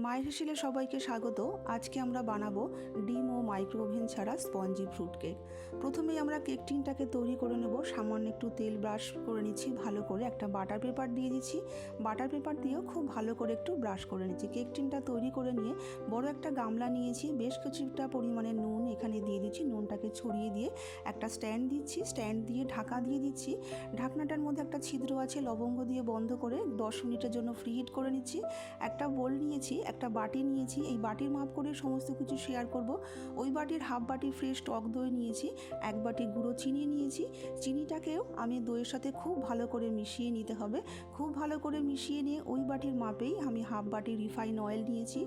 মায়ের হেসেলে সবাইকে স্বাগত। আজকে আমরা বানাবো ডিম ও মাইক্রো ওভেন ছাড়া স্পঞ্জি ফ্রুট কেক। প্রথমেই আমরা কেক টিনটাকে তৈরি করে নেব। সামান্য একটু তেল ব্রাশ করে নিচ্ছি ভালো করে, একটা বাটার পেপার দিয়ে দিচ্ছি। বাটার পেপার দিয়েও খুব ভালো করে একটু ব্রাশ করে নিচ্ছি। কেক টিনটা তৈরি করে নিয়ে বড় একটা গামলা নিয়েছি, বেশ কিছুটা পরিমাণে নুন এখানে দিয়ে দিচ্ছি। নুনটাকে ছড়িয়ে দিয়ে একটা স্ট্যান্ড দিচ্ছি, স্ট্যান্ড দিয়ে ঢাকা দিয়ে দিচ্ছি। ঢাকনাটার মধ্যে একটা ছিদ্র আছে, লবঙ্গ দিয়ে বন্ধ করে 10 মিনিটের জন্য ফ্রি হিট করে নিচ্ছি। একটা বোল নিয়েছি, একটা বাটি নিয়েছি, এই বাটির মাপ করে সমস্ত কিছু শেয়ার করব। ওই বাটির হাফ বাটি ফ্রেশ টক দই নিয়েছি, 1 বাটি গুঁড়ো চিনি নিয়েছি। চিনিটাকেও আমি দইয়ের সাথে খুব ভালো করে মিশিয়ে নিতে হবে। খুব ভালো করে মিশিয়ে নিয়ে ওই বাটির মাপেই আমি হাফ বাটি রিফাইন অয়েল নিয়েছি।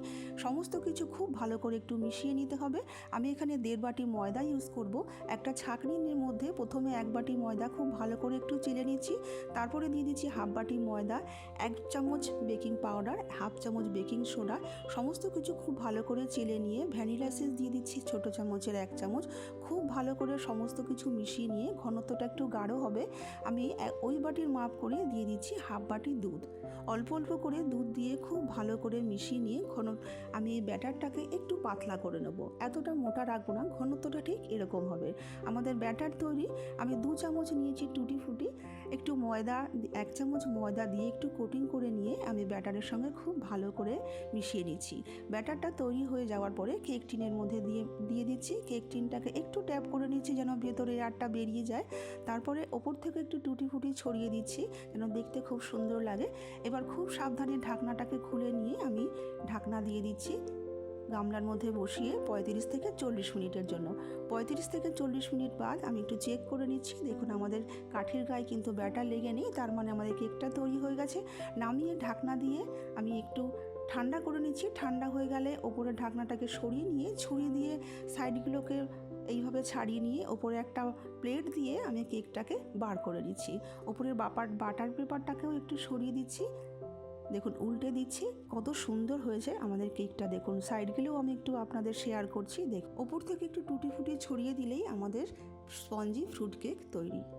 সমস্ত কিছু খুব ভালো করে একটু মিশিয়ে নিতে হবে। আমি এখানে 1.5 বাটি ময়দা ইউজ করব। একটা ছাঁকনির মধ্যে প্রথমে 1 বাটি ময়দা খুব ভালো করে একটু চেলে নিচ্ছি। তারপরে দিয়ে দিচ্ছি হাফ বাটি ময়দা, 1 চামচ বেকিং পাউডার, হাফ চামচ বেকিং সোডা। সমস্ত কিছু খুব ভালো করে চেলে নিয়ে ভ্যানিলা এসেন্স দিয়ে দিচ্ছি ছোটো চামচের 1 চামচ। খুব ভালো করে সমস্ত কিছু মিশিয়ে নিয়ে ঘনত্বটা একটু গাঢ় হবে। আমি ওই বাটির মাপ করে দিয়ে দিচ্ছি হাফ বাটি দুধ। অল্প অল্প করে দুধ দিয়ে খুব ভালো করে মিশিয়ে নিয়ে আমি এই ব্যাটারটাকে একটু পাতলা করে নেব। এতটা মোটা রাখবো না, ঘনত্বটা ঠিক এরকম হবে। আমাদের ব্যাটার তৈরি। আমি 2 চামচ নিয়েছি টুটি ফুটি, একটু ময়দা 1 চামচ ময়দা দিয়ে একটু কোটিং করে নিয়ে আমি ব্যাটারের সঙ্গে খুব ভালো করে মিশিয়ে নিচ্ছি। ব্যাটারটা তৈরি হয়ে যাওয়ার পরে কেক টিনের মধ্যে দিয়ে দিচ্ছি। কেক টিনটাকে একটু ট্যাপ করে নিচ্ছি যেন ভেতরে এয়ারটা বেরিয়ে যায়। তারপরে ওপর থেকে একটু টুটি ফুটি ছড়িয়ে দিচ্ছি যেন দেখতে খুব সুন্দর লাগে। এবার খুব সাবধানে ঢাকনাটাকে খুলে নিয়ে আমি ঢাকনা দিয়ে দিচ্ছি। গামলার মধ্যে বসিয়ে 35 থেকে 40 মিনিটের জন্য। 35 থেকে 40 মিনিট বাদ আমি একটু চেক করে নিচ্ছি। দেখুন আমাদের কাঠির গায়ে কিন্তু ব্যাটার লেগে নেই, তার মানে আমাদের কেকটা তৈরি হয়ে গেছে। নামিয়ে ঢাকনা দিয়ে আমি একটু ঠান্ডা করে নিচ্ছি। ঠান্ডা হয়ে গেলে ওপরের ঢাকনাটাকে সরিয়ে নিয়ে ছুরি দিয়ে সাইডগুলোকে এইভাবে ছাড়িয়ে নিয়ে ওপরে একটা প্লেট দিয়ে আমি কেকটাকে বার করে নিচ্ছি। ওপরের বাটার পেপারটাকেও একটু সরিয়ে দিচ্ছি। দেখুন উল্টে দিচ্ছি, কত সুন্দর হয়েছে আমাদের কেকটা। দেখুন সাইডগুলোও আমি একটু আপনাদের শেয়ার করছি। ওপর থেকে একটু টুটি ফুটি ছড়িয়ে দিলেই আমাদের স্পঞ্জি ফ্রুট কেক তৈরি।